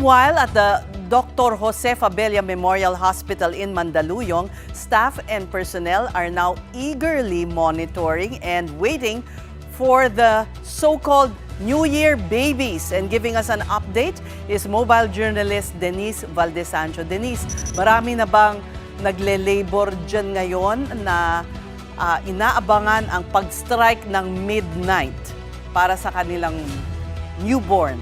Meanwhile, at the Dr. Jose Fabella Memorial Hospital in Mandaluyong, staff and personnel are now eagerly monitoring and waiting for the so-called New Year babies. And giving us an update is mobile journalist Denise Valdesancho. Denise, marami na bang nagle-labor dyan ngayon na inaabangan ang pag-strike ng midnight para sa kanilang newborn?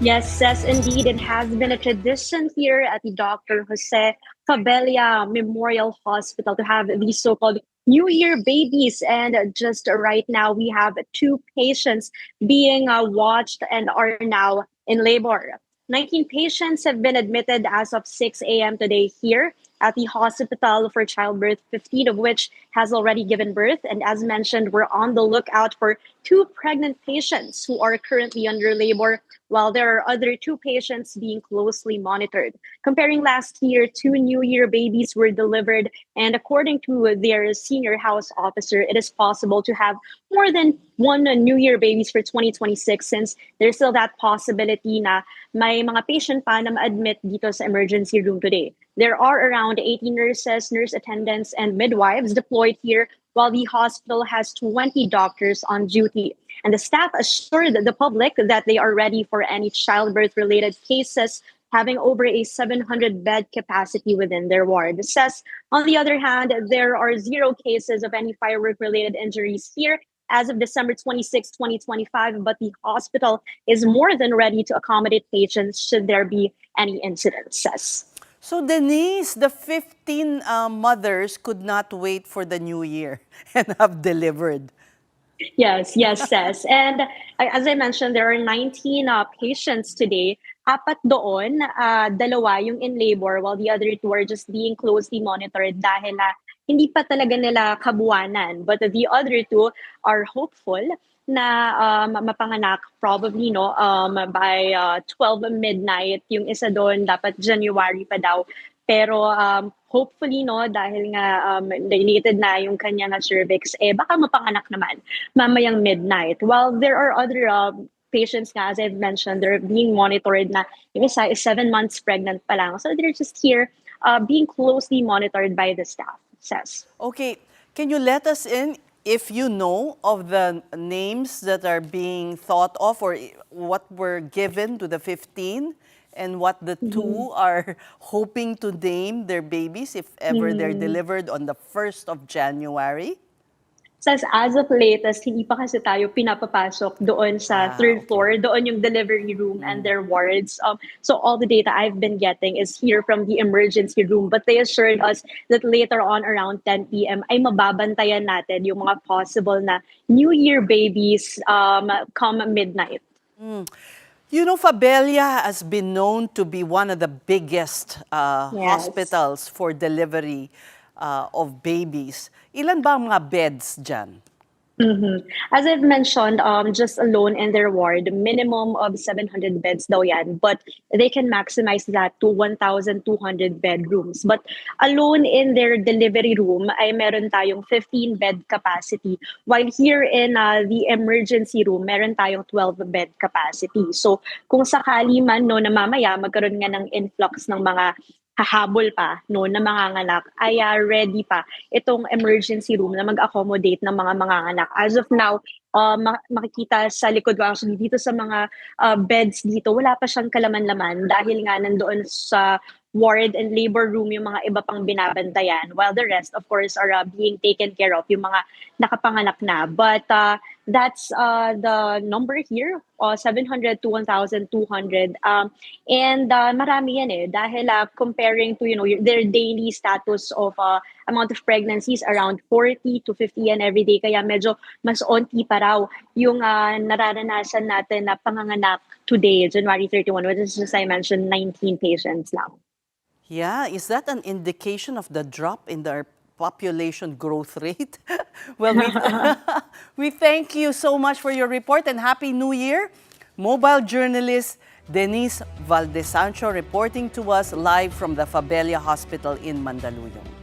Yes, indeed. It has been a tradition here at the Dr. Jose Fabella Memorial Hospital to have these so-called New Year babies. And just right now, we have 2 patients being watched and are now in labor. 19 patients have been admitted as of 6 a.m. today here at the hospital for childbirth, 15 of which has already given birth. And as mentioned, we're on the lookout for 2 pregnant patients who are currently under labor, while there are other 2 patients being closely monitored. Comparing last year, 2 New Year babies were delivered, and according to their senior house officer, it is possible to have more than 1 New Year babies for 2026, since there's still that possibility na may mga patient pa na ma-admit dito sa emergency room today. There are around 80 nurses, nurse attendants, and midwives deployed here, while the hospital has 20 doctors on duty. And the staff assured the public that they are ready for any childbirth-related cases, having over a 700-bed capacity within their ward. It says, on the other hand, there are 0 cases of any firework-related injuries here as of December 26, 2025, but the hospital is more than ready to accommodate patients should there be any incidents, says. So Denise, the 15 mothers could not wait for the new year and have delivered. Yes, says. And as I mentioned, there are 19 patients today. 4 doon, 2 yung in labor, while the other 2 are just being closely monitored dahil hindi pa talaga nila kabuwanan. But the other 2 are hopeful na mapanganak probably by 12 midnight. Yung isa doon dapat January pa daw. Pero hopefully dahil nga dilated na yung kanya na cervix, baka mapanganak naman mamayang midnight. While there are other patients nga, as I've mentioned, they're being monitored na yung isa is 7 months pregnant pa lang. So they're just here being closely monitored by the staff, says. Okay, can you let us in if you know of the names that are being thought of or what were given to the 15 and what the 2 are hoping to name their babies if ever they're delivered on the 1st of January? Says as of latest, hindi pa kasi tayo pinapapasok doon sa 3rd floor, doon yung delivery room and their wards. So all the data I've been getting is here from the emergency room, but they assured us that later on around 10 p.m. ay mababantayan natin yung mga possible na New Year babies come midnight. You know, Fabella has been known to be one of the biggest hospitals for delivery of babies. Ilan ba ang mga beds dyan? As I've mentioned, just alone in their ward, minimum of 700 beds daw yan, but they can maximize that to 1,200 bedrooms. But alone in their delivery room, ay meron tayong 15 bed capacity, while here in the emergency room, meron tayong 12 bed capacity. So kung sakali man na mamaya magkaroon nga ng influx ng mga hahabol pa na manganganak, ay ready pa itong emergency room na mag-accommodate ng mga manganganak. As of now, makikita sa likod ko actually dito sa mga beds dito, wala pa siyang kalaman-laman dahil nga nandoon sa ward and labor room yung mga iba pang binabantayan, while the rest, of course, are being taken care of, yung mga nakapanganak na. But that's the number here, 700 to 1,200. And marami yan dahil comparing to, their daily status of amount of pregnancies, around 40 to 50 and every day. Kaya medyo mas onti pa raw yung nararanasan natin na panganganak today, January 31, which is, as I mentioned, 19 patients now. Yeah, is that an indication of the drop in their population growth rate? Well, we thank you so much for your report and Happy New Year. Mobile journalist Denise Valdesancho reporting to us live from the Fabella Hospital in Mandaluyong.